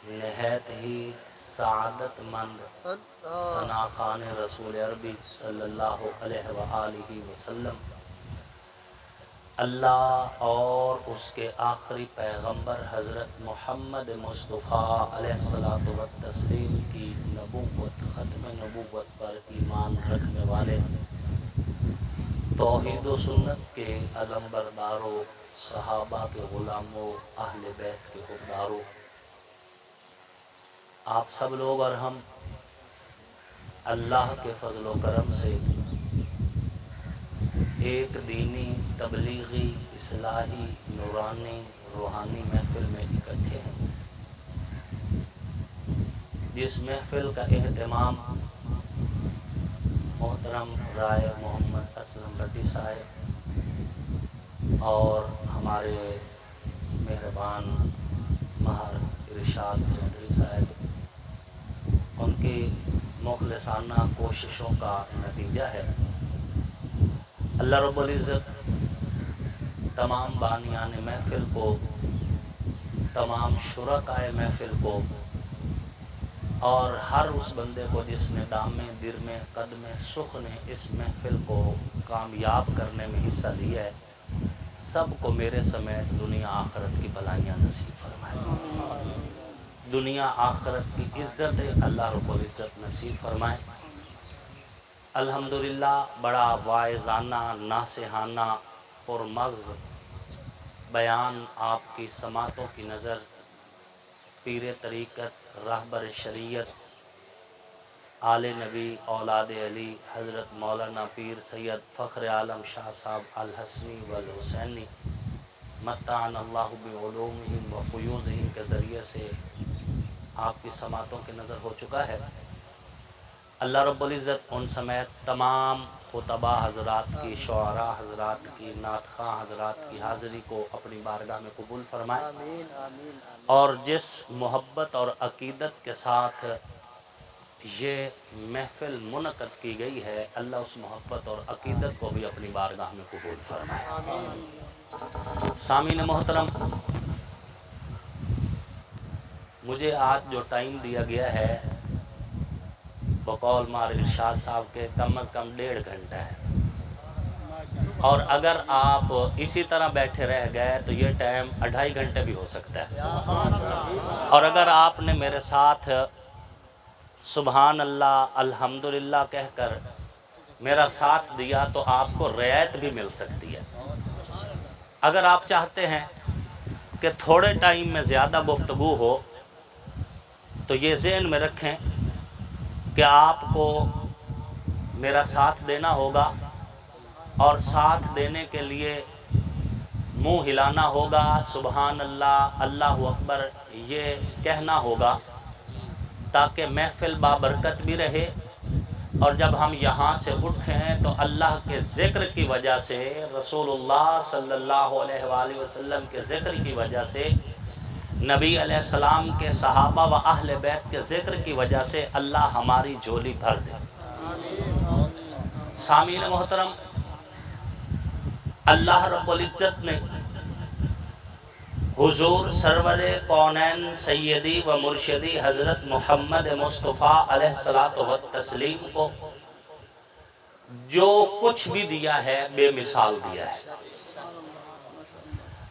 نہایت ہی سعادت مند ثناخان رسول عربی صلی اللہ علیہ وآلہ وسلم، اللہ اور اس کے آخری پیغمبر حضرت محمد مصطفیٰ علیہ الصلوۃ والتسلیم کی نبوت، ختم نبوت پر ایمان رکھنے والے توحید و سنت کے علم برداروں، صحابہ کے غلاموں، اہل بیت کے حبداروں، آپ سب لوگ اور ہم اللہ کے فضل و کرم سے ایک دینی، تبلیغی، اصلاحی، نورانی، روحانی محفل میں اکٹھے ہیں، جس محفل کا اہتمام محترم رائے محمد اسلم بٹی صاحب اور ہمارے مہربان ماہر ارشاد چودھری صاحب، ان کی مخلصانہ کوششوں کا نتیجہ ہے۔ اللہ رب العزت تمام بانیان محفل کو، تمام شرکائے محفل کو اور ہر اس بندے کو جس نے دام در میں قدم سخ نے اس محفل کو کامیاب کرنے میں حصہ لیا ہے، سب کو میرے سمیت دنیا آخرت کی بلائیاں نصیب فرمائے، دنیا آخرت کی عزت اللہ رب العزت نصیب فرمائے۔ الحمدللہ بڑا واعظانہ، ناصحانہ اور مغز بیان آپ کی سماعتوں کی نظر پیر طریقت، راہبر شریعت، آل نبی، اولاد علی، حضرت مولانا پیر سید فخر عالم شاہ صاحب الحسنی والحسینی متعنا اللہ بعلومہم و فیوزہم کے ذریعے سے آپ کی سماعتوں کی نظر ہو چکا ہے۔ اللہ رب العزت ان سمیت تمام خطبہ حضرات کی، شعراء حضرات کی، نعت خواں حضرات کی حاضری کو اپنی بارگاہ میں قبول فرمائے، اور جس محبت اور عقیدت کے ساتھ یہ محفل منعقد کی گئی ہے، اللہ اس محبت اور عقیدت کو بھی اپنی بارگاہ میں قبول فرمائے۔ سامعین محترم، مجھے آج جو ٹائم دیا گیا ہے بقول مار ارشاد صاحب کے کم از کم 1.5 گھنٹہ ہے، اور اگر آپ اسی طرح بیٹھے رہ گئے تو یہ ٹائم 2.5 گھنٹے بھی ہو سکتا ہے، اور اگر آپ نے میرے ساتھ سبحان اللہ الحمدللہ کہہ کر میرا ساتھ دیا تو آپ کو رعایت بھی مل سکتی ہے۔ اگر آپ چاہتے ہیں کہ تھوڑے ٹائم میں زیادہ گفتگو ہو تو یہ ذہن میں رکھیں کہ آپ کو میرا ساتھ دینا ہوگا، اور ساتھ دینے کے لیے منہ ہلانا ہوگا، سبحان اللہ، اللہ اکبر یہ کہنا ہوگا، تاکہ محفل بابرکت بھی رہے، اور جب ہم یہاں سے اٹھیں تو اللہ کے ذکر کی وجہ سے، رسول اللہ صلی اللہ علیہ وآلہ وسلم کے ذکر کی وجہ سے، نبی علیہ السلام کے صحابہ و اہل بیت کے ذکر کی وجہ سے اللہ ہماری جھولی بھر دے۔ سامعین محترم، اللہ رب العزت نے حضور سرور کونین سیدی و مرشدی حضرت محمد مصطفیٰ علیہ الصلوۃ والتسلیم کو جو کچھ بھی دیا ہے بے مثال دیا ہے۔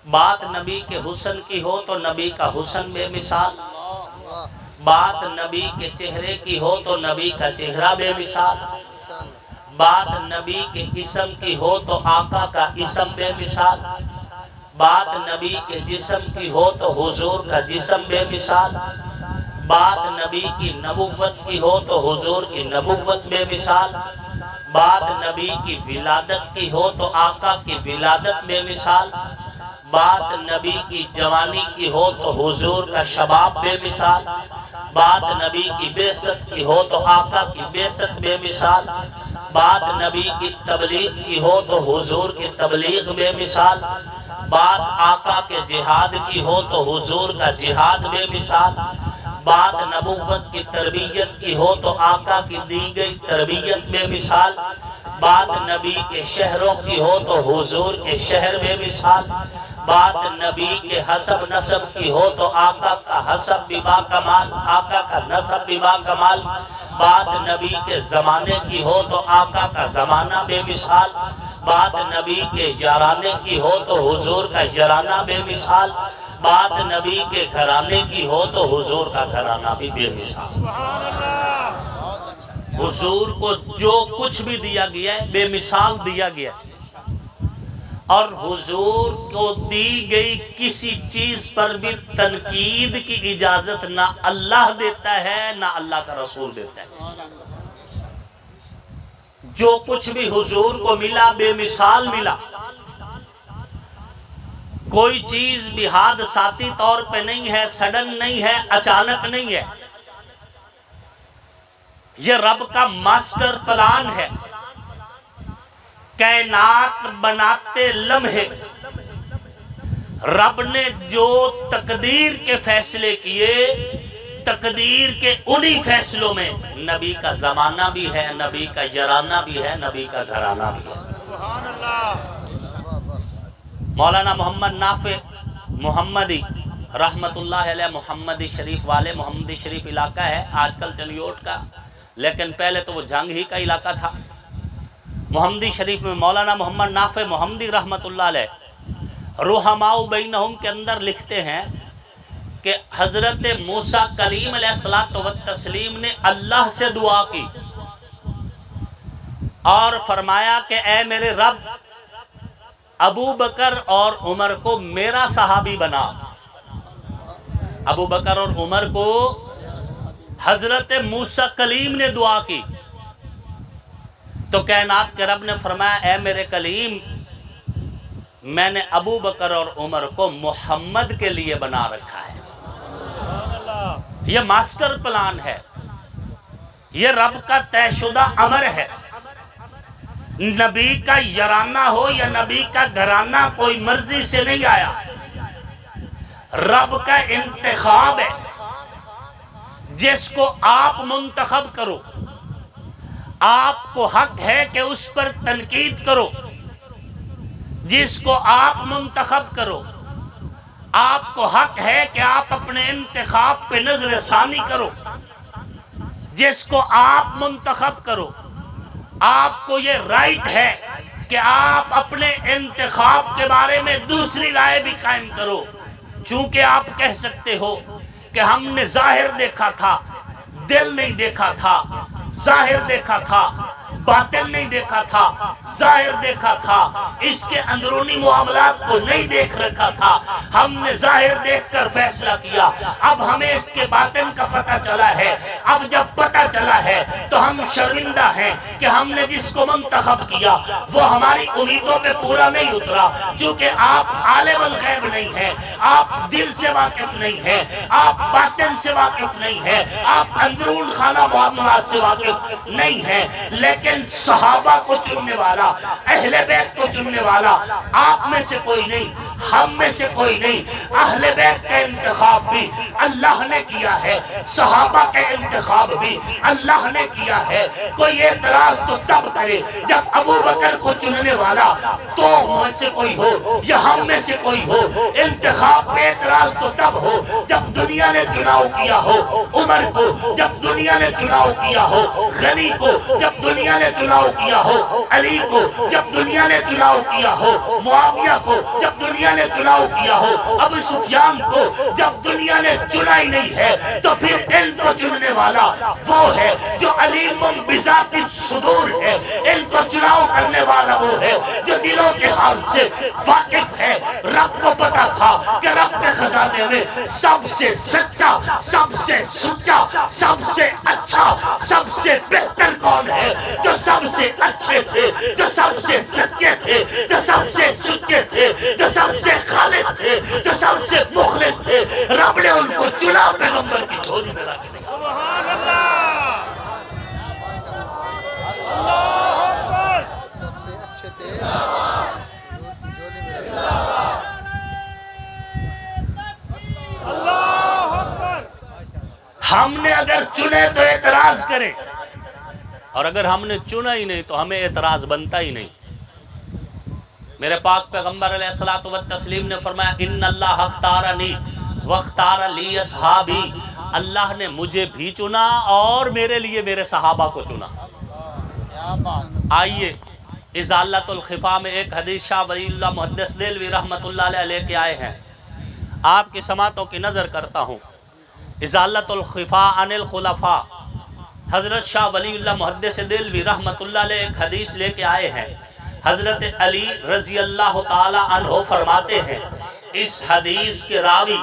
بات نبی کے حسن کی ہو تو نبی کا حسن بے مثال، بات نبی کے چہرے کی ہو تو نبی کا چہرہ بے مثال، بات نبی کے اسم کی ہو تو آقا کا اسم بے مثال، بات نبی کے جسم کی ہو تو حضور کا جسم بے مثال، بات نبی کی نبوت کی ہو تو حضور کی نبوت بے مثال، بات نبی کی ولادت کی ہو تو آقا کی ولادت بے مثال، بات نبی کی جوانی کی ہو تو حضور کا شباب بے مثال، بات نبی کی بعثت کی ہو تو آقا کی بعثت بے مثال، بات نبی کی تبلیغ کی ہو تو حضور کی تبلیغ بے مثال، بات آقا کے جہاد کی ہو تو حضور کا جہاد بے مثال، بات نبوت کی تربیت کی ہو تو آقا کی دی گئی تربیت بے مثال، بات نبی کے شہروں کی ہو تو حضور کے شہر بے مثال، بات نبی کے حسب نسب کی ہو تو آقا کا حسب بھی با کمال، آقا کا نسب بھی با کمال۔ بات نبی کے زمانے کی ہو تو آقا کا زمانہ بے مثال، بات نبی کے یارانے کی ہو تو حضور کا یارانہ بے مثال، بات نبی کے گھرانے کی ہو تو حضور کا گھرانہ بھی بے مثال۔ حضور کو جو کچھ بھی دیا گیا ہے بے مثال دیا گیا ہے، اور حضور کو دی گئی کسی چیز پر بھی تنقید کی اجازت نہ اللہ دیتا ہے نہ اللہ کا رسول دیتا ہے۔ جو کچھ بھی حضور کو ملا بے مثال ملا، کوئی چیز بھی حادثاتی طور پہ نہیں ہے، سڈن نہیں ہے، اچانک نہیں ہے، یہ رب کا ماسٹر پلان ہے۔ کائنات بناتے لمحے رب نے جو تقدیر کے فیصلے کیے، تقدیر کے انہی فیصلوں میں نبی کا زمانہ بھی ہے، نبی کا یارانہ بھی ہے، نبی کا گھرانہ بھی ہے۔ مولانا محمد نافع محمدی رحمت اللہ علیہ محمدی شریف والے، محمدی شریف علاقہ ہے آج کل چلیوٹ کا، لیکن پہلے تو وہ جنگ ہی کا علاقہ تھا۔ محمدی شریف میں مولانا محمد نافع محمدی رحمت اللہ علیہ رحماء بینہم کے اندر لکھتے ہیں کہ حضرت موسیٰ کلیم علیہ السلام نے اللہ سے دعا کی اور فرمایا کہ اے میرے رب، ابو بکر اور عمر کو میرا صحابی بنا۔ ابو بکر اور عمر کو حضرت موسیٰ کلیم نے دعا کی تو کائنات کے رب نے فرمایا اے میرے کلیم، میں نے ابو بکر اور عمر کو محمد کے لیے بنا رکھا ہے۔ یہ ماسٹر پلان ہے، یہ رب کا طے شدہ امر ہے۔ نبی کا یارانہ ہو یا نبی کا گھرانہ کوئی مرضی سے نہیں آیا، رب کا انتخاب ہے۔ جس کو آپ منتخب کرو، آپ کو حق ہے کہ اس پر تنقید کرو۔ جس کو آپ منتخب کرو، آپ کو حق ہے کہ آپ اپنے انتخاب پہ نظر ثانی کرو۔ جس کو آپ منتخب کرو، آپ کو یہ رائٹ ہے کہ آپ اپنے انتخاب کے بارے میں دوسری رائے بھی قائم کرو۔ چونکہ آپ کہہ سکتے ہو کہ ہم نے ظاہر دیکھا تھا، دل نہیں دیکھا تھا، ظاہر دیکھا تھا، باطن نہیں دیکھا تھا، ظاہر دیکھا تھا، اس کے اندرونی معاملات کو نہیں دیکھ رکھا تھا، ہم نے ظاہر دیکھ کر فیصلہ کیا، اب ہمیں اس کے باطن کا پتہ چلا ہے۔ اب جب پتہ چلا ہے تو ہم شرمندہ ہیں کہ ہم نے جس کو منتخب کیا وہ ہماری امیدوں پہ پورا نہیں اترا، چونکہ آپ عالم الغیب نہیں ہیں، آپ دل سے واقف نہیں ہیں، آپ باطن سے واقف نہیں ہیں، آپ اندرون خانہ معاملات سے واقف نہیں ہیں۔ لیکن صحابہ کو چننے والا، اہل بیت کو چننے والا آپ میں سے کوئی نہیں، ہم میں سے کوئی نہیں۔ اہل بیت کا انتخاب بھی اللہ نے کیا ہے، صحابہ کا انتخاب بھی اللہ نے کیا ہے۔ کوئی اعتراض تو تب کرے جب ابو بکر کو چننے والا تو مجھ سے کوئی ہو یا ہم میں سے کوئی ہو۔ انتخاب پہ اعتراض تو تب ہو جب دنیا نے چناؤ کیا ہو عمر کو، جب دنیا نے چناؤ کیا ہو غنی کو، جب دنیا نے چناؤ کیا ہو علی کو، جب دنیا نے چناؤ کیا ہو معاویہ کو، جب دنیا نے چناؤ کیا ہو ابو سفیان کو۔ جب دنیا نے چنا ہی نہیں ہے تو پھر ان کو چننے والا وہ ہے جو علیم بذات الصدور ہے۔ ان کو چناؤ کرنے والا وہ ہے جو دلوں کے حال سے واقف ہے۔ رب کو پتا تھا کہ رب کے خزانے میں سب سے سچا، سب سے سچا، سب سے اچھا، سب سے بہتر کون ہے؟ جو سب سے اچھے تھے، جو سب سے سچے تھے، جو سب سے سچے تھے، جو سب سے خالص تھے، جو سب سے مخلص تھے۔ رب نے ان کو چنا پیغمبر کی جھولی میں رکھ دیا۔ سبحان اللہ، اللہ اکبر۔ سب سے اچھے تھے جھولی میں اللہ اکبر۔ ہم نے اگر چنے تو اعتراض کرے، اور اگر ہم نے چنا ہی نہیں تو ہمیں اعتراض بنتا ہی نہیں۔ میرے پاک پیغمبر علیہ الصلوۃ والتسلیم نے فرمایا ان اللہ اختارنی واختار لی اصحابی، اللہ نے مجھے بھی چنا اور میرے لیے میرے صحابہ کو چنا۔ آئیے ازالت الخفا میں ایک حدیث شاہ ولی اللہ محدث دہلوی رحمۃ اللہ علیہ لے کے آئے ہیں، آپ کی سماعتوں کی نظر کرتا ہوں۔ ازالت الخفا عن الخلفاء، حضرت شاہ ولی اللہ محدث دہلوی رحمۃ اللہ علیہ ایک حدیث لے کے آئے ہیں۔ حضرت علی رضی اللہ تعالی عنہ فرماتے ہیں، اس حدیث کے راوی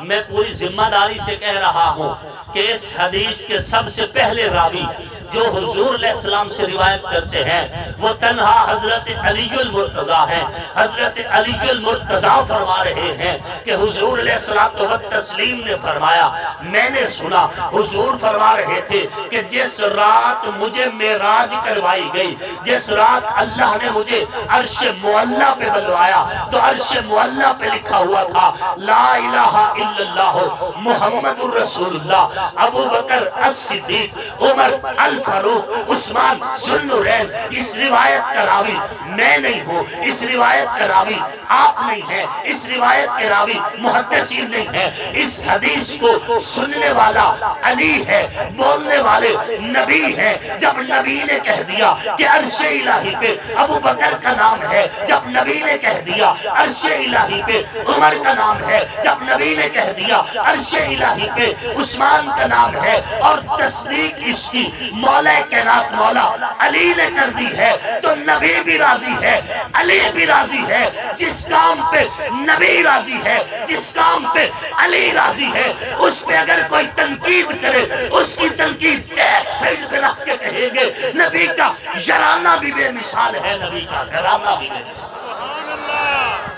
میں پوری ذمہ داری سے کہہ رہا ہوں کہ اس حدیث کے سب سے پہلے راوی جو حضور علیہ السلام سے روایت کرتے ہیں وہ تنہا حضرت علی المرتضیٰ ہیں۔ حضرت علی المرتضیٰ فرما رہے ہیں کہ حضور علیہ السلام نے فرمایا، میں نے سنا حضور فرما رہے تھے کہ جس رات مجھے معراج کروائی گئی، جس رات اللہ نے مجھے عرش معلیٰ پہ بلوایا تو عرش معلیٰ پہ لکھا ہوا تھا لا الہ الا اللہ محمد الرسول اللہ، ابو بکر الصدیق، عمر الفاروق، عثمان ذو النورین۔ اس روایت کا راوی میں نہیں ہوں، اس روایت کا راوی آپ نہیں ہیں، اس روایت کے راوی محدثین نہیں ہیں، اس حدیث کو سننے والا علی ہے، بولنے والے نبی ہیں۔ جب نبی نے کہہ دیا کہ عرش الہی پہ ابو بکر کا نام ہے، جب نبی نے کہہ دیا عرش الہی پہ عمر کا نام ہے، جب نبی نے کہہ دیا عرش الہی پہ عثمان کا نام ہے، اور تصدیق اس کی مولا کائنات مولا علی نے کر دی ہے، تو نبی بھی راضی ہے، علی بھی راضی ہے۔ جس کام پہ نبی راضی ہے، جس کام پہ علی راضی ہے، اس پہ اگر کوئی تنقید کرے اس کی تنقید ایک سجد پہ رکھ کے کہیں گے نبی کا یارانہ بھی بے مثال ہے، نبی کا گھرانہ بھی بے مثال ہے۔ سبحان اللہ۔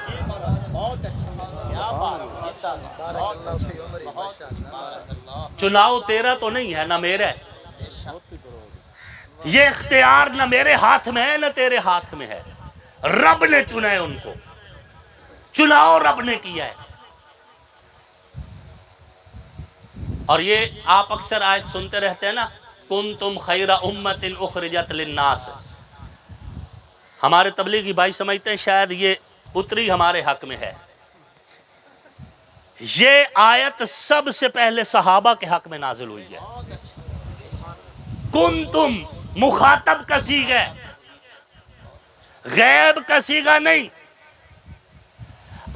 چناؤ تیرا تو نہیں ہے نہ میرا ہے، یہ اختیار نہ میرے ہاتھ میں ہے نہ تیرے ہاتھ میں ہے، رب نے چنا ہے ان کو، چناؤ رب نے کیا ہے۔ اور یہ آپ اکثر آیت سنتے رہتے ہیں نا، کنتم خیر امت اخرجت للناس، ہمارے تبلیغی بھائی سمجھتے ہیں شاید یہ اتری ہمارے حق میں ہے۔ یہ آیت سب سے پہلے صحابہ کے حق میں نازل ہوئی ہے۔ کنتم مخاطب کا صیغہ ہے، غیب کا صیغہ نہیں۔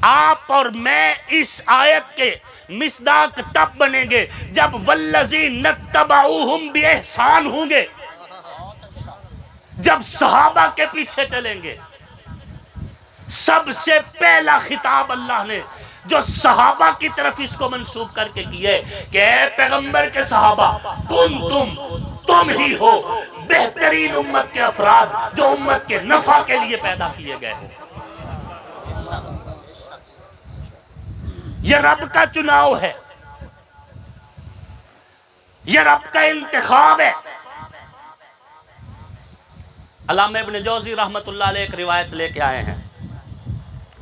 آپ اور میں اس آیت کے مصداق تب بنیں گے جب والذین اتبعوہم بإحسان ہوں گے، جب صحابہ کے پیچھے چلیں گے۔ سب سے پہلا خطاب اللہ نے جو صحابہ کی طرف اس کو منسوب کر کے کیے کہ اے پیغمبر کے صحابہ، تم ہی ہو بہترین امت کے افراد جو امت کے نفع کے لیے پیدا کیے گئے ہو۔ یہ رب کا چناؤ ہے، یہ رب کا انتخاب ہے۔ علامہ ابن جوزی رحمت اللہ علیہ ایک روایت لے کے آئے ہیں۔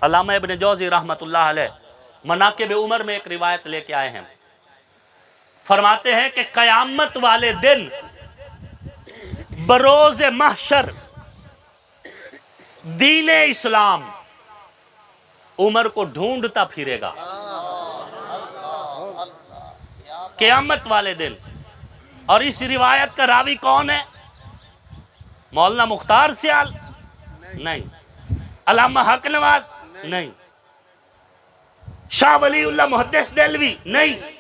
علامہ ابن جوزی رحمت اللہ علیہ مناقب عمر میں ایک روایت لے کے آئے ہیں، فرماتے ہیں کہ قیامت والے دن بروز محشر دین اسلام عمر کو ڈھونڈتا پھرے گا۔ قیامت والے دن، اور اس روایت کا راوی کون ہے؟ مولانا مختار سیال نہیں، علامہ حق نواز نہیں، شاہ ولی اللہ محدث دہلوی نہیں۔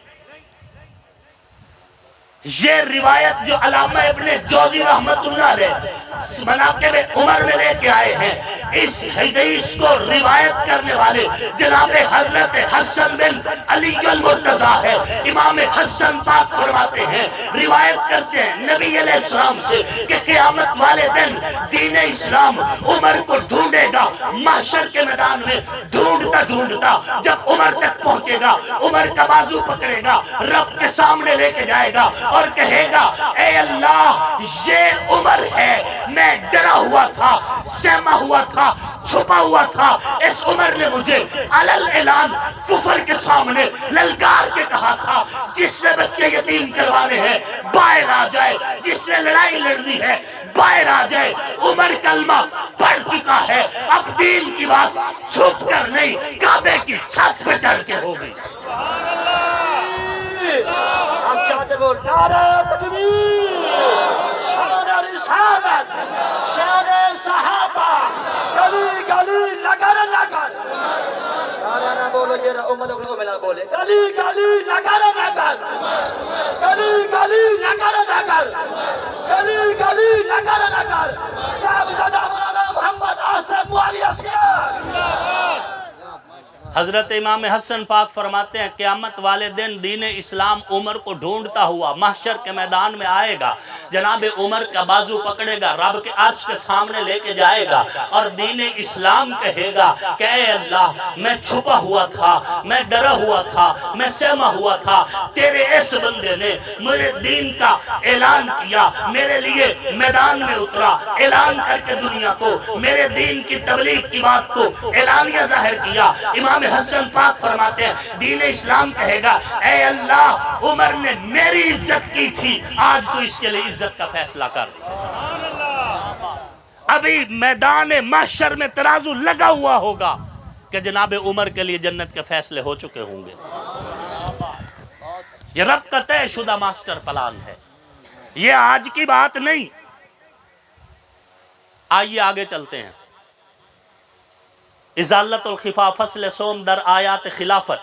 یہ روایت جو علامہ ابن جوزی رحمت اللہ علیہ مناقب عمر میں لے کے آئے ہیں، اس حدیث کو روایت کرنے والے جناب حضرت حسن بن علی المرتضیٰ ہے۔ امام حسن پاک فرماتے ہیں، روایت کرتے ہیں نبی علیہ السلام سے کہ قیامت والے دن دین اسلام عمر کو ڈھونڈے گا، محشر کے میدان میں ڈھونڈتا ڈھونڈتا جب عمر تک پہنچے گا، عمر کا بازو پکڑے گا، رب کے سامنے لے کے جائے گا اور کہے گا اے اللہ یہ عمر ہے، میں ڈرا ہوا تھا، سہما ہوا تھا، چھپا ہوا تھا، اس عمر نے مجھے علل اعلان کفر کے سامنے للکار کے کہا تھا، جس نے بچے یتیم کروانے ہیں باہر آ جائے، جس نے لڑائی لڑنی ہے باہر آ جائے۔ عمر کلمہ پڑھ چکا ہے، اب دین کی بات چھپ کر نہیں، کعبے کی چھت پہ چڑھ کے ہوگی۔ ہم چاہتے بول نعرہ تکبیر، شان رسالت، شان صحابہ، گلی گلی نگر نگر، سارا نہ بولو یہ امت کو ملا بولے، گلی گلی نگر نگر، گلی گلی نگر نگر، گلی گلی نگر نگر، صاحبزادہ مولانا محمد آصف معاویہ اسکر۔ حضرت امام حسن پاک فرماتے ہیں قیامت والے دن دین اسلام عمر کو ڈھونڈتا ہوا محشر کے میدان میں آئے گا، جناب عمر کا بازو پکڑے گا، رب کے عرش کے سامنے لے کے جائے گا اور دین اسلام کہے گا کہ اے اللہ میں چھپا ہوا تھا، میں ڈرا ہوا تھا، میں سہما ہوا تھا، تیرے اس بندے نے میرے دین کا اعلان کیا، میرے لیے میدان میں اترا، اعلان کر کے دنیا کو میرے دین کی تبلیغ کی بات کو اعلانیہ ظاہر کیا۔ امام حسن پاک فرماتے ہیں دین اسلام کہے گا اے اللہ عمر نے میری عزت کی تھی، آج تو اس کے لیے عزت کا فیصلہ کر۔ ابھی میدان محشر میں ترازو لگا ہوا ہوگا کہ جناب عمر کے لیے جنت کے فیصلے ہو چکے ہوں گے۔ یہ رب کا طے شدہ ماسٹر پلان ہے، یہ آج کی بات نہیں۔ آئیے آگے چلتے ہیں۔ ازالت الخفا فصل سوم در آیات خلافت،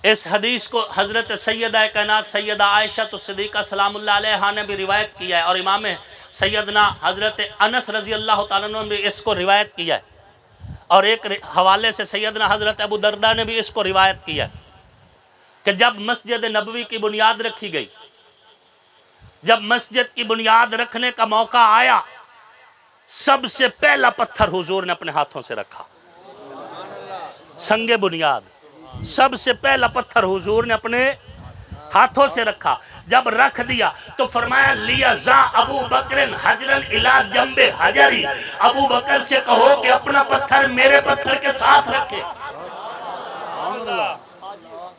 اس حدیث کو حضرت سیدہ کائنات سیدہ عائشہ صدیقہ سلام اللہ علیہا نے بھی روایت کیا ہے، اور امام سیدنا حضرت انس رضی اللہ تعالیٰ عنہ نے بھی اس کو روایت کیا ہے، اور ایک حوالے سے سیدنا حضرت ابو دردہ نے بھی اس کو روایت کیا ہے کہ جب مسجد نبوی کی بنیاد رکھی گئی، جب مسجد کی بنیاد رکھنے کا موقع آیا، سب سے پہلا پتھر حضور نے اپنے ہاتھوں سے رکھا، سنگ بنیاد، سب سے پہلا پتھر حضور نے اپنے ہاتھوں سے رکھا۔ جب رکھ دیا تو فرمایا لیَزَا ابو بکر حجرن الی جنب حجری، ابو بکر سے کہو کہ اپنا پتھر میرے پتھر کے ساتھ رکھے،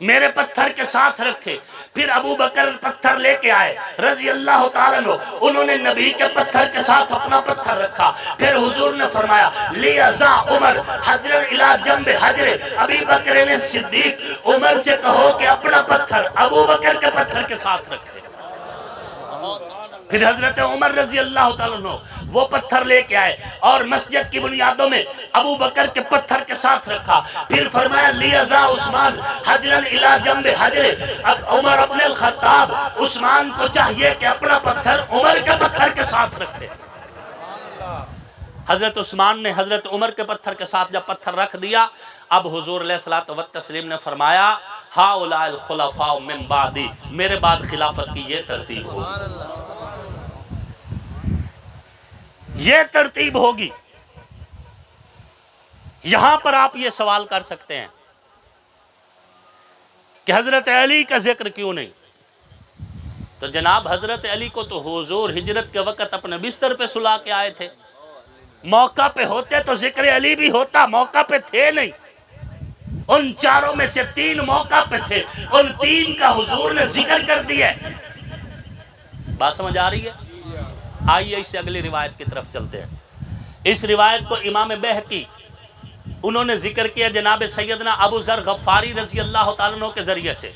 میرے پتھر کے ساتھ رکھے۔ پھر ابو بکر پتھر لے کے آئے رضی اللہ تعالیٰ عنہ، انہوں نے نبی کے پتھر کے ساتھ اپنا پتھر رکھا۔ پھر حضور نے فرمایا لیَزَا عمر حجرن الی جنب حجر، ابی بکر نے صدیق عمر سے کہو کہ اپنا پتھر ابو بکر کے پتھر کے ساتھ رکھے۔ پھر حضرت عمر رضی اللہ تعالیٰ عنہ وہ پتھر لے کے آئے اور مسجد کی بنیادوں میں ابو بکر کے پتھر کے ساتھ رکھا۔ پھر فرمایا لیَزَا عثمان حجرن الی جنب حجر، اب عمر ابن الخطاب عثمان کو چاہیے کہ اپنا پتھر عمر کے پتھر کے ساتھ رکھے۔ حضرت عثمان نے حضرت عمر کے پتھر کے ساتھ جب پتھر رکھ دیا، اب حضور علیہ الصلوۃ والتسلیم نے فرمایا ہؤلاء الخلفاء من بعدی، میرے بعد خلافت کی یہ ترتیب ہوگی، یہ ترتیب ہوگی۔ یہاں پر آپ یہ سوال کر سکتے ہیں کہ حضرت علی کا ذکر کیوں نہیں؟ تو جناب حضرت علی کو تو حضور ہجرت کے وقت اپنے بستر پہ سلا کے آئے تھے، موقع پہ ہوتے تو ذکر علی بھی ہوتا، موقع پہ تھے نہیں۔ ان چاروں میں سے 3 موقع پہ تھے، ان 3 کا حضور نے ذکر کر دیا۔ بات سمجھ آ رہی ہے؟ آئیے اس سے اگلی روایت کی طرف چلتے ہیں۔ اس روایت کو امام بہقی انہوں نے ذکر کیا جناب سیدنا ابو ذر غفاری رضی اللہ تعالیٰ عنہ کے ذریعے سے۔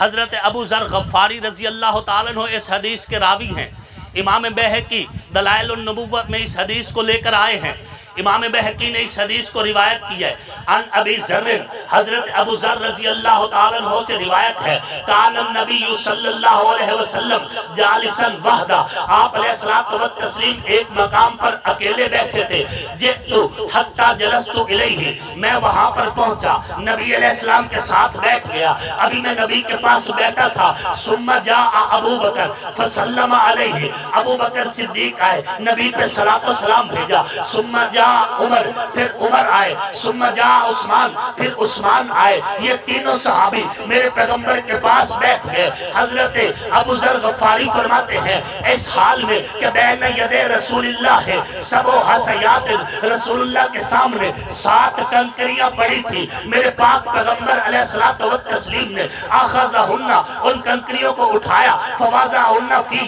حضرت ابو ذر غفاری رضی اللہ تعالیٰ عنہ اس حدیث کے راوی ہیں۔ امام بہقی دلائل النبوت میں اس حدیث کو لے کر آئے ہیں۔ امام بہقی نے اس حدیث کو روایت کی ہے۔ عن ابی ذر، حضرت ابو ذر رضی اللہ تعالیٰ عنہ سے روایت ہے، کان النبی صلی اللہ علیہ وسلم جالسا وحدہ، آپ علیہ الصلوۃ والتسلیم ایک مقام پر اکیلے بیٹھے تھے۔ جئت حتی جلست الیہ، میں وہاں پر پہنچا، نبی علیہ السلام کے ساتھ بیٹھ گیا، ابھی میں نبی کے پاس بیٹھا تھا۔ ثم جاء ابو بکر فسلم علیہ، ابو بکر صدیق آئے، نبی پہ صلاۃ و سلام بھیجا۔ ثم جاء عمر، پھر عمر آئے، ثم جاء عثمان، پھر عثمان آئے. یہ تینوں صحابی میرے پیغمبر کے پاس بیٹھ گئے. حضرت ابو ذر غفاری فرماتے ہیں اس حال میں کہ بین ید رسول اللہ ہے سبو حسیات، رسول اللہ کے سامنے 7 کنکریاں پڑی تھی. میرے پاک پیغمبر علیہ الصلوۃ والتسلیم نے اخذہن، ان کنکریوں کو اٹھایا، فوضعہن فی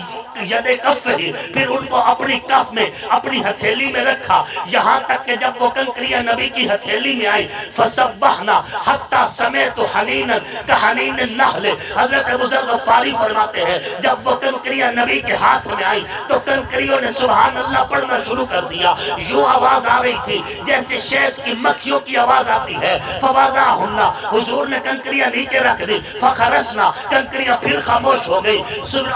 ید کفہ، پھر ان کو اپنی کف میں، اپنی ہتھیلی میں رکھا، یہاں تک کہ جب وہ کنکریاں نبی کی ہتھیلی میں آئی، فسبحنا حتی سمعت حنینا کحنین النحل. حضرت ابو ذر غفاری فرماتے ہیں جب وہ کنکریاں نبی کے ہاتھ میں آئی تو کنکریوں نے سبحان اللہ پڑھنا شروع کر دیا. یوں آواز آ رہی تھی جیسے شہد کی مکھیوں کی آواز آتی ہے. فوضعہن، حضور نے کنکریاں نیچے رکھ دی. فخرسنا، کنکریاں پھر خاموش ہو گئی.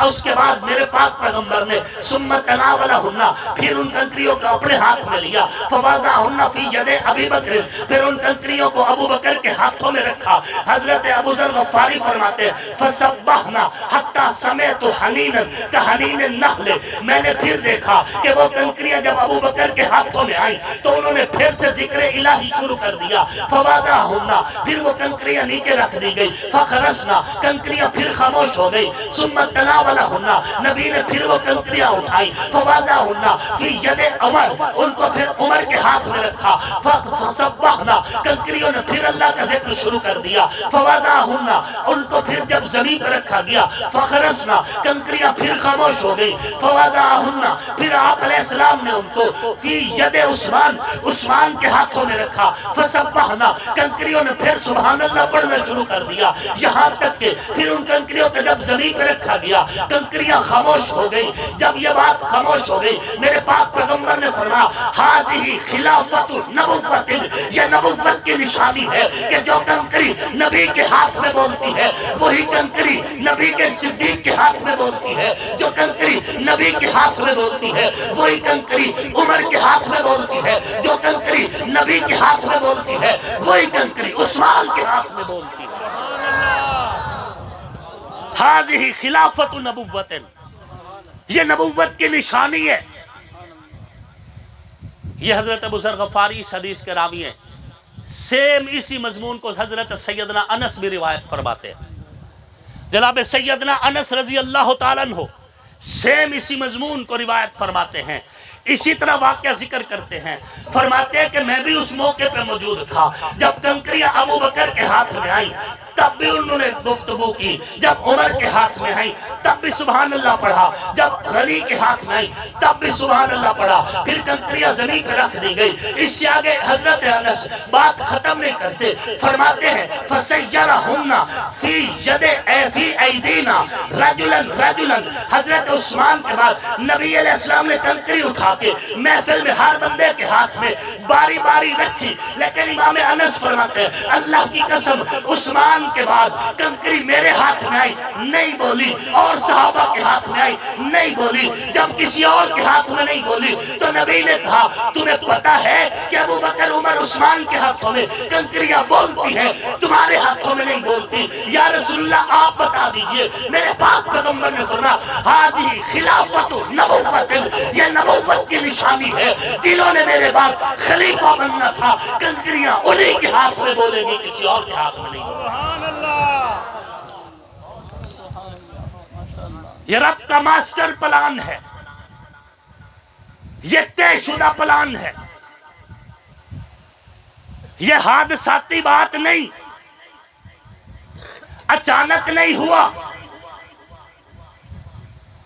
اس کے بعد میرے پاک پیغمبر نے ثم تناولہن، پھر ان کنکریوں کو اپنے ہاتھ میں لیا. فوضعہن فی ید ابی بکر، پھر ان کنکریوں کو ابو بکر کے ہاتھوں میں رکھا. حضرت ابو ذر غفاری فرماتے ہیں فسبحنا حتی سمعت حنینا کحنین النحل. میں نے پھر دیکھا کہ وہ کنکریاں جب ابو بکر کے ہاتھوں میں آئیں تو انہوں نے پھر سے ذکر الہی شروع کر دیا. فوضعہن، پھر وہ کنکریاں نیچے رکھ دی گئی. فخرسنا، کنکریاں پھر خاموش ہو گئی. ثم تناولہن، نبی نے پھر وہ کنکریاں اٹھائی. فوضعہن فی ید عمر، ان کو پھر عمر کے ہاتھ میں رکھا. فسبحنا، کنکریوں نے پھر اللہ کا ذکر شروع کر دیا. فوضعہن، ان کو پھر جب زمین پر رکھا گیا. فخرسنا، کنکریاں پھر خاموش ہو گئی. فوضعہن، پھر آپ علیہ السلام نے ان کو فی ید عثمان، عثمان کے ہاتھوں میں رکھا. فسبحنا، کنکریوں نے پھر سبحان اللہ پڑھنا شروع کر دیا. یہاں تک کہ پھر ان کنکریوں کو جب زمین پر رکھا گیا کنکریاں خاموش ہو گئی. جب یہ بات خاموش ہو گئی میرے پاک پیغمبر نے فرمایا حاذی خلافت نبوت، یہ نبوت کی نشانی ہے کہ جو کنکری نبی کے ہاتھ میں بولتی ہے وہی کنکری نبی کے صدیق کے ہاتھ میں بولتی ہے. جو کنکری نبی کے ہاتھ میں بولتی ہے وہی کنکری عمر کے ہاتھ میں بولتی ہے. جو کنکری نبی کے ہاتھ میں بولتی ہے وہی کنکری عثمان کے ہاتھ میں بولتی ہے. حاذی خلافت نبوت، یہ نبوت کی نشانی ہے. یہ حضرت ابو ذر غفاری اس حدیث کے راوی ہیں. سیم اسی مضمون کو حضرت سیدنا انس بھی روایت فرماتے ہیں. جناب سیدنا انس رضی اللہ تعالیٰ عنہ سیم اسی مضمون کو روایت فرماتے ہیں. اسی طرح واقعہ ذکر کرتے ہیں. فرماتے ہیں کہ میں بھی اس موقع پہ موجود تھا جب کنکریاں ابو بکر کے ہاتھ میں آئیں تب بھی انہوں نے گفتگو کی. جب عمر کے ہاتھ میں آئیں تب بھی سبحان اللہ پڑھا. جب غنی کے ہاتھ میں آئیں تب بھی سبحان اللہ پڑھا. پھر کنکریاں زمین پہ رکھ دی گئی. اس سے آگے حضرت انس بات ختم نہیں کرتے. فرماتے ہیں فسیرہن فی ید فی ایدینا رجلا رجلا. حضرت عثمان کے بعد نبی علیہ السلام نے کنکری اٹھا کے محفل میں ہر بندے کے ہاتھ میں باری باری رکھی. لیکن امام انس فرماتے ہیں اللہ کی قسم عثمان کے بعد کنکری میرے ہاتھ میں آئی نہیں بولی اور صحابہ کے ہاتھ میں آئی نہیں بولی. جب کسی اور کے ہاتھ میں نہیں بولی تو نبی نے کہا تمہیں پتا ہے کہ ابو بکر عمر عثمان کے ہاتھوں میں کنکریاں بولتی ہیں تمہارے ہاتھوں میں نہیں بولتی. یا رسول اللہ آپ بتا دیجئے. میرے پاک پیغمبر نے فرمایا حاذی خلافت نبوت، یہ نبوت کی نشانی ہے. جنہوں نے میرے بعد خلیفہ بننا تھا کنکریاں انہی کے ہاتھ میں بولے گی کسی اور کے ہاتھ میں نہیں. سبحان اللہ. یہ رب کا ماسٹر پلان ہے، یہ طے شدہ پلان ہے. یہ حادثاتی بات نہیں، اچانک نہیں ہوا.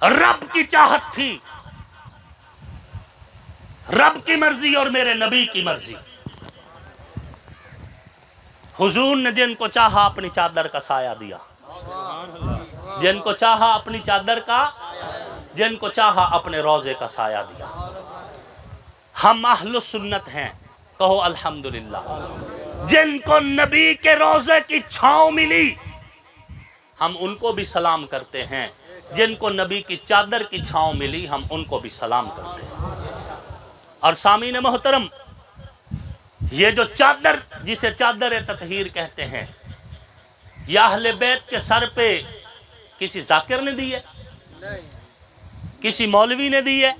رب کی چاہت تھی، رب کی مرضی اور میرے نبی کی مرضی. حضور نے جن کو چاہا اپنی چادر کا سایہ دیا، جن کو چاہا اپنی چادر کا، جن کو چاہا اپنے روضے کا سایہ دیا. ہم اہل سنت ہیں، کہو الحمدللہ. جن کو نبی کے روضے کی چھاؤں ملی ہم ان کو بھی سلام کرتے ہیں. جن کو نبی کی چادر کی چھاؤں ملی ہم ان کو بھی سلام کرتے ہیں. اور سامعین محترم، یہ جو چادر جسے چادر تطہیر کہتے ہیں یہ اہل بیت کے سر پہ کسی ذاکر نے دی ہے؟ کسی مولوی نے دی ہے؟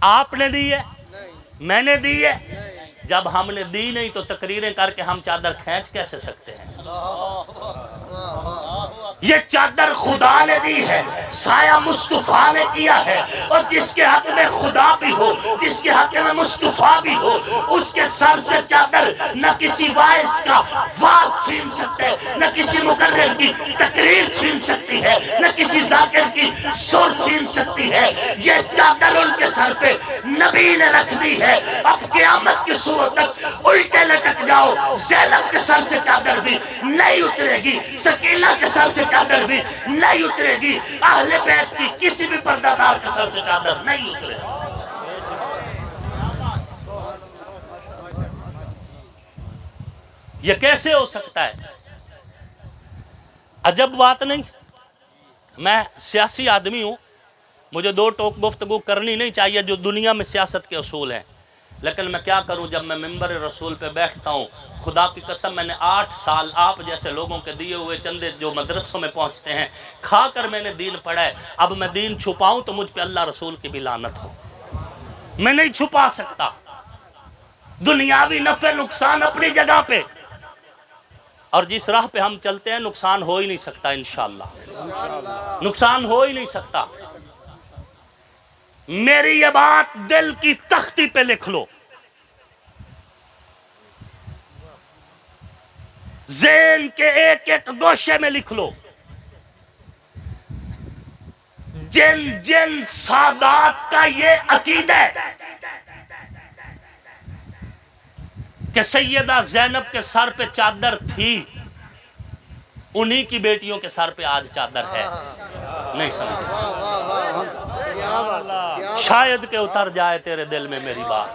آپ نے دی ہے؟ میں نے دی ہے؟ جب ہم نے دی نہیں تو تقریریں کر کے ہم چادر کھینچ کیسے سکتے ہیں؟ یہ چادر خدا نے دی ہے، سایہ مصطفیٰ نے کیا ہے، اور جس کے حق میں خدا بھی ہو، جس کے حق میں مصطفیٰ بھی ہو، اس کے سر سے چادر نہ کسی وائس کا واز چھین سکتے، نہ کسی مقرر کی تقریر چھین سکتی ہے، نہ کسی ذاکر کی سر چھین سکتی ہے۔ یہ چادر ان کے سر پہ نبی نے رکھ دی ہے۔ اب قیامت کی صورت تک الٹے لٹک جاؤ، زینب کے سر سے چادر بھی نہیں اترے گی، سکینہ کے سر سے چادر بھی نہیں اترے گی، اہل بیت کی کسی بھی پردہ دار کے سر سے چادر نہیں اترے گی۔ یہ کیسے ہو سکتا ہے؟ عجب بات نہیں؟ میں سیاسی آدمی ہوں، مجھے دو ٹوک گفتگو کرنی نہیں چاہیے جو دنیا میں سیاست کے اصول ہیں، لیکن میں کیا کروں؟ جب میں ممبر رسول پہ بیٹھتا ہوں، خدا کی قسم میں نے 8 سال آپ جیسے لوگوں کے دیے ہوئے چندے جو مدرسوں میں پہنچتے ہیں کھا کر میں نے دین پڑھا ہے۔ اب میں دین چھپاؤں تو مجھ پہ اللہ رسول کی بھی لعنت ہو۔ میں نہیں چھپا سکتا۔ دنیاوی نفع نقصان اپنی جگہ پہ، اور جس راہ پہ ہم چلتے ہیں نقصان ہو ہی نہیں سکتا، انشاءاللہ نقصان ہو ہی نہیں سکتا۔ میری یہ بات دل کی تختی پہ لکھ لو، ذہن کے ایک ایک گوشے میں لکھ لو۔ جن جن سادات کا یہ عقیدہ ہے کہ سیدہ زینب کے سر پہ چادر تھی، انہی کی بیٹیوں کے سر پہ آج چادر ہے۔ نہیں سمجھے؟ شاید کہ اتر جائے تیرے دل میں میری بات۔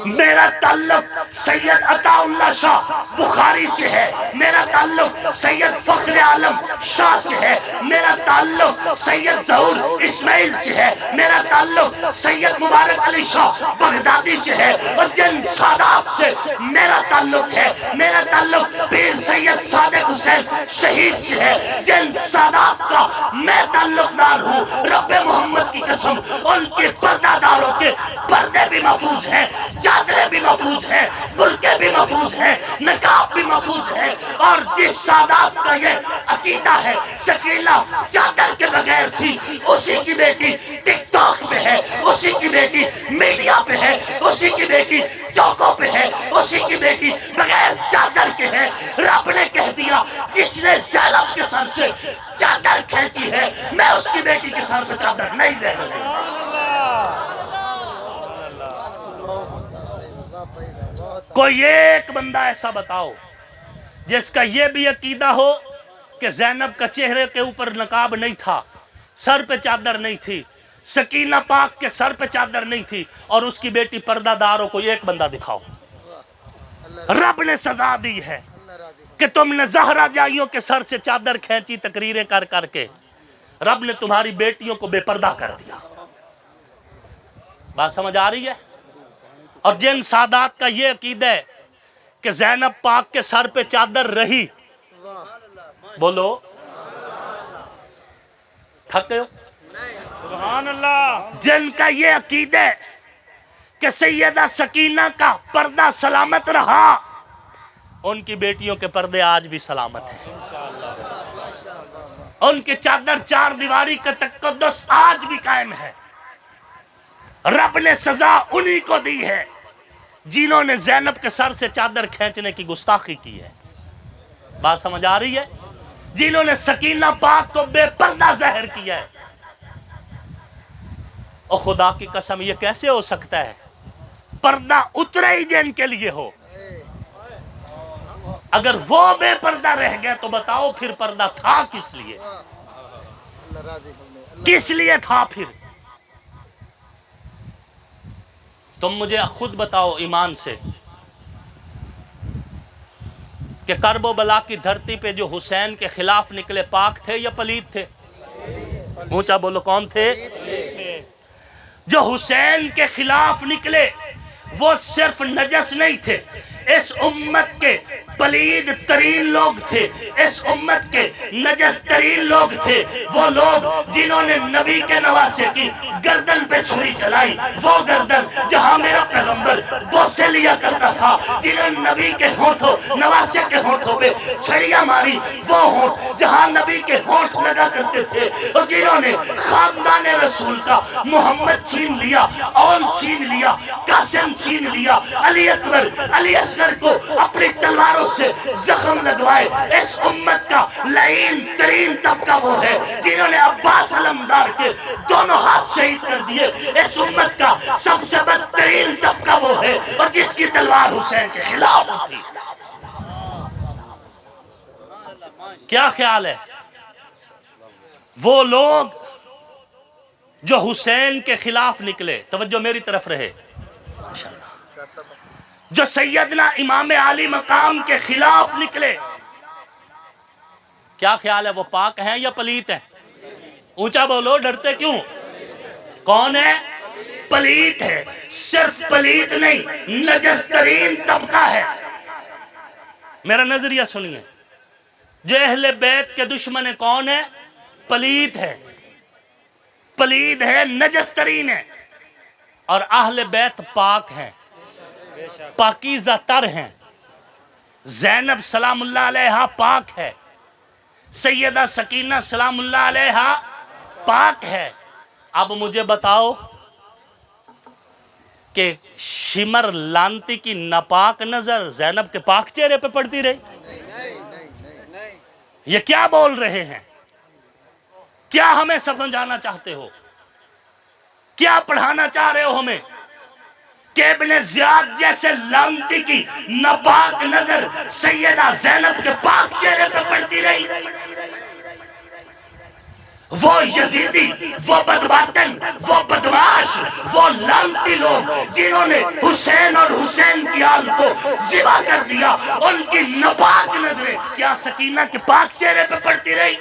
میرا تعلق سید عطا اللہ شاہ بخاری سے ہے، میرا تعلق سید فخر عالم شاہ سے ہے، میرا تعلق سید ظہور اسماعیل سے ہے، میرا تعلق سید مبارک علی شاہ بغدادی سے ہے، اور جن سادات سے میرا تعلق ہے، میرا تعلق پیر سید صادق حسین شہید سے ہے۔ جن سادات کا میں تعلق دار ہوں، رب محمد کی قسم ان کے پردہ داروں کے پردے بھی محفوظ ہیں، چادریں بھی محفوظ ہیں، بلکے بھی محفوظ ہیں، نقاب بھی محفوظ ہے۔ اور جس سادات کا یہ عقیدہ ہے سکینہ چادر کے بغیر تھی، اسی کی بیٹی ٹک ٹاک پہ ہے، اسی کی بیٹی میڈیا پہ ہے، اسی کی بیٹی چوکوں پہ ہے، اسی کی بیٹی بغیر چادر کے ہے۔ رب نے کہہ دیا جس نے زینب کے سر سے چادر کھینچی ہے میں اس کی بیٹی کے سر پہ چادر نہیں رہنے دوں گا۔ کوئی ایک بندہ ایسا بتاؤ جس کا یہ بھی عقیدہ ہو کہ زینب کا چہرے کے اوپر نقاب نہیں تھا، سر پہ چادر نہیں تھی، سکینہ پاک کے سر پہ چادر نہیں تھی، اور اس کی بیٹی پردہ دار ہو، کوئی ایک بندہ دکھاؤ۔ رب نے سزا دی ہے کہ تم نے زہرا جائیوں کے سر سے چادر کھینچی تقریریں کر کر کے، رب نے تمہاری بیٹیوں کو بے پردہ کر دیا۔ بات سمجھ آ رہی ہے؟ اور جن سادات کا یہ عقیدہ ہے کہ زینب پاک کے سر پہ چادر رہی، بولو تھک گئے ہو؟ سبحان اللہ۔ جن کا یہ عقیدہ ہے کہ سیدہ سکینہ کا پردہ سلامت رہا، ان کی بیٹیوں کے پردے آج بھی سلامت ہیں، ان کی چادر چار دیواری کا تقدس آج بھی قائم ہے۔ رب نے سزا انہی کو دی ہے جنہوں نے زینب کے سر سے چادر کھینچنے کی گستاخی کی ہے۔ بات سمجھ آ رہی ہے؟ جنہوں نے سکینہ پاک کو بے پردہ ظاہر کیا ہے۔ اور خدا کی قسم یہ کیسے ہو سکتا ہے؟ پردہ اترے ہی جن کے لیے ہو۔ اگر وہ بے پردہ رہ گئے تو بتاؤ پھر پردہ تھا کس لیے؟ کس لیے تھا پھر؟ تم مجھے خود بتاؤ ایمان سے کہ کرب و بلا کی دھرتی پہ جو حسین کے خلاف نکلے پاک تھے یا پلید تھے؟ اونچا بولو، کون تھے؟ جو حسین کے خلاف نکلے وہ صرف نجس نہیں تھے، اس امت کے پلید ترین لوگ تھے، اس امت کے نجس ترین لوگ تھے، وہ لوگ جنہوں نے نبی کے نواسے کی گردن پہ چھری چلائی، وہ گردن جہاں میرا پیغمبر بوسے لیا کرتا تھا، جنہوں نے نبی کے ہونٹوں نواسے کے ہونٹوں پہ چھریاں ماری، وہ ہونٹ جہاں نبی کے ہونٹ لگا کرتے تھے، اور جنہوں نے خاندان رسول کا محمد چھین لیا، اون چھین لیا، قاسم چھین لیا، علی اکبر علی اصغر کو اپنی تلواروں سے زخم لگوائے، اس امت کا لعین ترین طبقہ وہ ہے جنہوں نے عباس علمدار کے دونوں ہاتھ شہید کر دیے، اس امت کا سب سے بدترین طبقہ وہ ہے اور جس کی تلوار حسین کے خلاف تھی۔ کیا خیال ہے؟ وہ لوگ جو حسین کے خلاف نکلے، توجہ میری طرف رہے، جو سیدنا امام علی مقام کے خلاف نکلے، کیا خیال ہے وہ پاک ہیں یا پلیت ہیں؟ اونچا بولو، ڈرتے کیوں؟ کون ہے؟ پلیت ہے، صرف پلیت نہیں، نجس ترین طبقہ ہے۔ میرا نظریہ سنیے، جو اہل بیت کے دشمن کون ہے؟ پلیت ہے، پلید ہے، نجس ترین ہے، اور اہل بیت پاک ہیں، پاکیزہ تر ہیں۔ زینب سلام اللہ علیہا پاک ہے، سیدہ سکینہ سلام اللہ علیہا پاک ہے۔ اب مجھے بتاؤ کہ شمر لانتی کی ناپاک نظر زینب کے پاک چہرے پہ پڑتی رہی؟ یہ کیا بول رہے ہیں؟ کیا ہمیں سمجھانا چاہتے ہو؟ کیا پڑھانا چاہ رہے ہو ہمیں؟ کہ ابن زیاد جیسے لانتی کی ناپاک نظر سیدہ زینب کے پاک چہرے پہ پڑتی رہی؟ وہ یزیدی، وہ بدباطن، وہ بدماش، وہ لانتی لوگ جنہوں نے حسین اور حسین کی آل کو ذبح کر دیا، ان کی ناپاک نظریں کیا سکینہ کے پاک چہرے پہ پڑتی رہی؟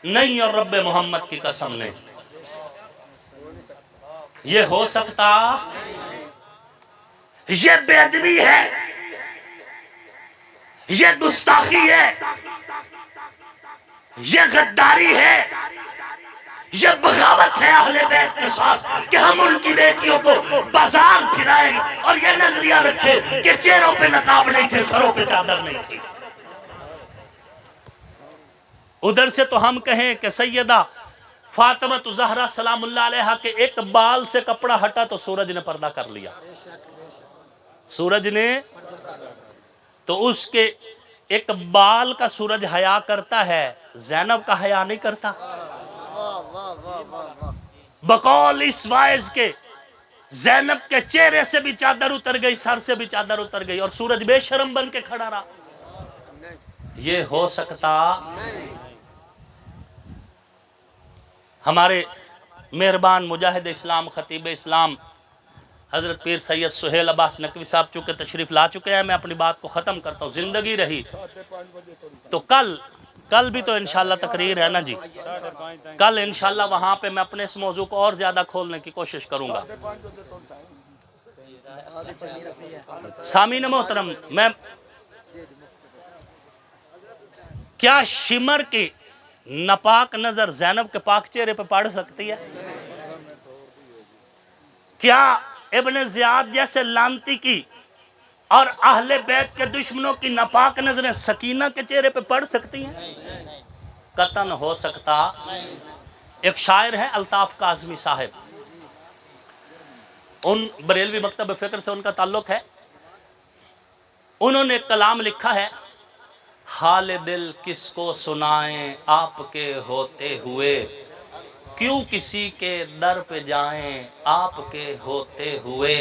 نہیں، اور رب محمد کی قسم نے یہ ہو سکتا؟ یہ بے ادبی ہے، یہ گستاخی ہے، یہ غداری ہے، یہ بغاوت ہے اہل بیت کے ساتھ کہ ہم ان کی بیٹیوں کو بازار پھرائیں اور یہ نظریہ رکھے کہ چہروں پہ نقاب نہیں تھے، سروں پہ چادر نہیں تھی۔ ادھر سے تو ہم کہیں کہ سیدہ فاطمہ زہرا سلام اللہ علیہا کے ایک بال سے کپڑا ہٹا تو سورج نے پردہ کر لیا، سورج نے، تو اس کے ایک بال کا سورج حیا کرتا ہے، زینب کا حیا نہیں کرتا۔ بقول اس وائز کے زینب کے چہرے سے بھی چادر اتر گئی، سر سے بھی چادر اتر گئی، اور سورج بے شرم بن کے کھڑا رہا۔ یہ ہو سکتا؟ ہمارے مہربان مجاہد اسلام خطیب اسلام حضرت پیر سید سہیل عباس نقوی صاحب چونکہ تشریف لا چکے ہیں، میں اپنی بات کو ختم کرتا ہوں۔ زندگی رہی تو کل بھی تو انشاءاللہ تقریر ہے نا جی، کل انشاءاللہ وہاں پہ میں اپنے اس موضوع کو اور زیادہ کھولنے کی کوشش کروں گا۔ سامعین محترم، میں کیا شمر کی ناپاک نظر زینب کے پاک چہرے پہ پڑ سکتی ہے؟ کیا ابن زیاد جیسے لانتی کی اور اہل بیت کے دشمنوں کی ناپاک نظریں سکینہ کے چہرے پہ پڑ سکتی ہیں؟ قطعاً ہو سکتا۔ ایک شاعر ہے الطاف کاظمی صاحب، ان بریلوی مکتب فکر سے ان کا تعلق ہے، انہوں نے ایک کلام لکھا ہے، حال دل کس کو سنائیں آپ کے ہوتے ہوئے، کیوں کسی کے در پہ جائیں آپ کے ہوتے ہوئے،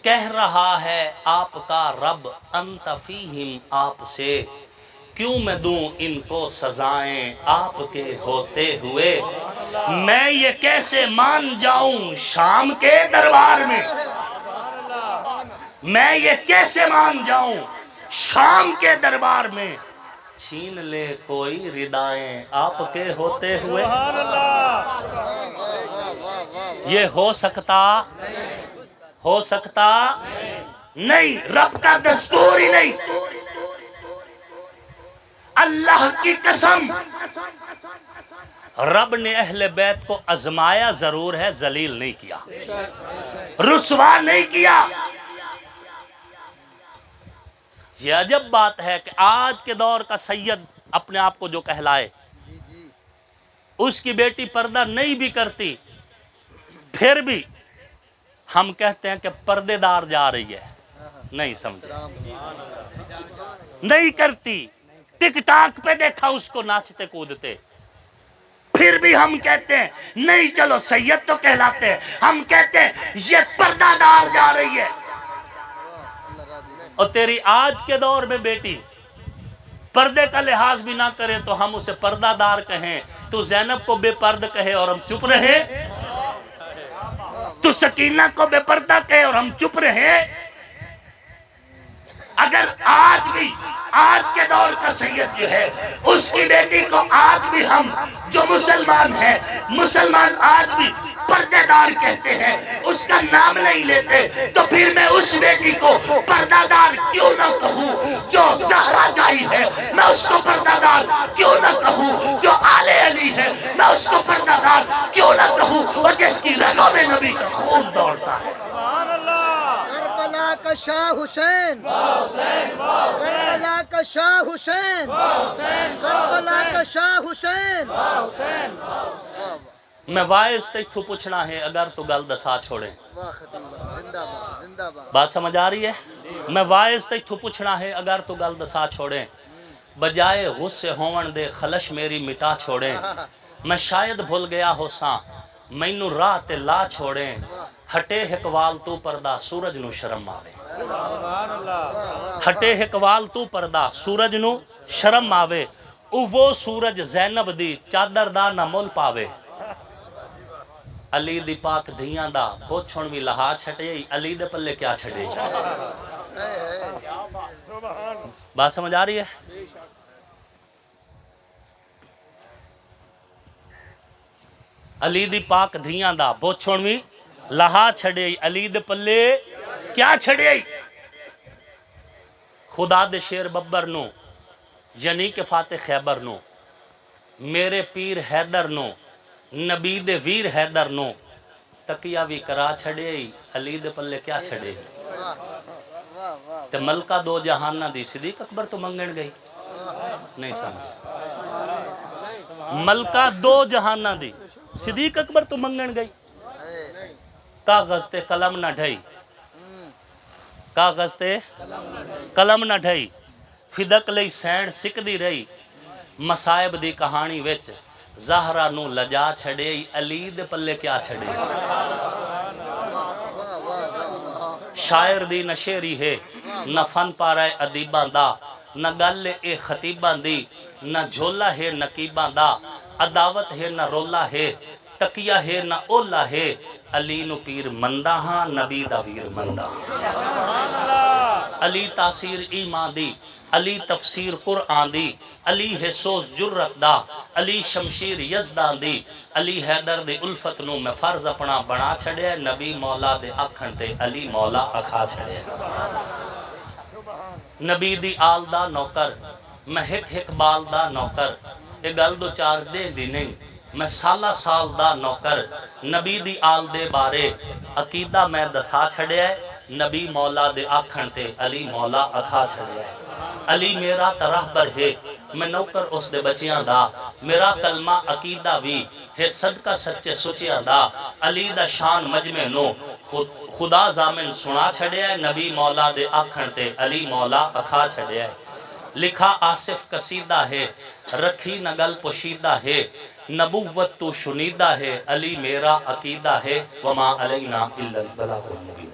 کہہ رہا ہے آپ کا رب انت فیہم آپ سے، کیوں میں دوں ان کو سزائیں آپ کے ہوتے ہوئے، میں یہ کیسے مان جاؤں شام کے دربار میں، میں یہ کیسے مان جاؤں شام کے دربار میں، چھین لے کوئی ردائیں آپ کے ہوتے ہوئے۔ یہ ہو سکتا؟ ہو سکتا؟ نہیں، رب کا دستور ہی نہیں۔ اللہ کی قسم، رب نے اہل بیت کو آزمایا ضرور ہے، ذلیل نہیں کیا، رسوا نہیں کیا۔ یہ عجب بات ہے کہ آج کے دور کا سید اپنے آپ کو جو کہلائے، اس کی بیٹی پردہ نہیں بھی کرتی، پھر بھی ہم کہتے ہیں کہ پردے دار جا رہی ہے۔ نہیں سمجھے، نہیں کرتی، ٹک ٹاک پہ دیکھا اس کو ناچتے کودتے، پھر بھی ہم کہتے ہیں نہیں، چلو سید تو کہلاتے ہیں، ہم کہتے ہیں یہ پردہ دار جا رہی ہے۔ اور تیری آج کے دور میں بیٹی پردے کا لحاظ بھی نہ کرے تو ہم اسے پردہ دار کہیں، تو زینب کو بے پرد کہے اور ہم چپ رہے، تو سکینہ کو بے پردہ کہے اور ہم چپ رہے۔ اگر آج بھی آج کے دور کا سید جو ہے اس کی بیٹی کو آج بھی ہم جو مسلمان ہیں، مسلمان آج بھی پردے دار کہتے ہیں، اس کا نام نہیں لیتے، تو پھر میں اس بیٹی کو پردہ دار کیوں نہ کہوں؟ جو زہرا جائی ہے میں اس کو پردہ دار کیوں نہ کہوں؟ جو آل علی ہے میں اس کو پردہ دار کیوں نہ کہوں؟ اور جس کی رگوں میں نبی کا خون دوڑتا ہے۔ کربلا کا شاہ حسین، کربلا کا شاہ حسین، کربلا کا شاہ حسین۔ میں وائز تک تو پوچھنا ہے اگر تو گل دسا چھوڑیں۔ واہ خطیب، زندہ باد، زندہ باد۔ بات سمجھ آ رہی ہے؟ میں وائز تک تو پوچھنا ہے اگر تو گل دسا چھوڑیں، بجائے غصے ہون دے خلش میری مٹا چھوڑیں، میں شاید بھول گیا ہو ساں مینوں راہ تے لا چھوڑیں، ہٹے ہکوال تو پردہ سورج نو شرم آوے، ہٹے ہکوال تو پردہ سورج نو شرم آوے، او وہ سورج زینب دی چادر دا نہ مول پاوے، علی دی پاک دھیاں دا پوچھن بھی لہا چھٹے، علی دے پلے کیا چھڑے۔ بات سمجھ آ رہی ہے؟ علی دی پاک دھیاں دا پوچھن بھی لہا چھڑے، علی دے پلے کیا چھڑے۔ خدا دے شیر ببر نو یعنی کہ فاتح خیبر نو، میرے پیر حیدر نو، نبی دے ویر حیدر نو، تکیہ بھی کرا چھڑے، علی دے پلے کیا چھڑے۔ تے ملکہ دو جہانہ دی صدیق اکبر تو منگن گئی، نہیں سمجھ، ملکہ دو جہانہ دی صدیق اکبر تو منگن گئی، کاغذ تے قلم نہ ڈھائی، کاغذ تے قلم نہ ڈھائی، فدق لئی سین سکھ دی رہی، مصائب دی کہانی وچ زہرا نو لجا چھڑے، علی دے پلے کیا چھڑے۔ شاعر دی نہ شعری ہے، نہ فن پارا ادیباں دا، نہ گل اے خطیباں دی، نہ جھولا ہے نقیباں دا، عداوت ہے نہ رولا ہے، تکیہ ہے نہ اولا ہے، علی نو پیر مندہ ہاں، نبی دا ویر مندہ ہاں۔ علی تاثیر ایمان دی، علی تفسیر قرآن دی، علی ہے سوز جرت دا، علی شمشیر یزدان دی، علی حیدر دی الفت نو میں فرض اپنا بنا چھڑے، نبی مولا دے آکھن تے علی مولا اکھا چھڑے۔ نبی دی آل دا نوکر، میں ہک بال دا نوکر، اے گل دو چار دے دی نہیں، میں سالہ سال دا نوکر، نبی دی آل دے بارے عقیدہ میں دسا چھڑے ہے، نبی مولا دے آکھن تے علی مولا اکھا چھڑے ہے۔ علی میرا ترہبر ہے، میں نوکر اس دے بچیاں دا، میرا کلمہ عقیدہ بھی ہے صدقہ سچے سچیاں دا، علی دا شان مجمع نو خدا زامن سنا چھڑے ہے، نبی مولا دے آکھن تے علی مولا اکھا چھڑے ہے۔ لکھا آصف قصیدہ ہے، رکھی نگل پوشیدہ ہے، نبوت تو شنیدہ ہے، علی میرا عقیدہ ہے، وما علینا الا البلاغ المبین۔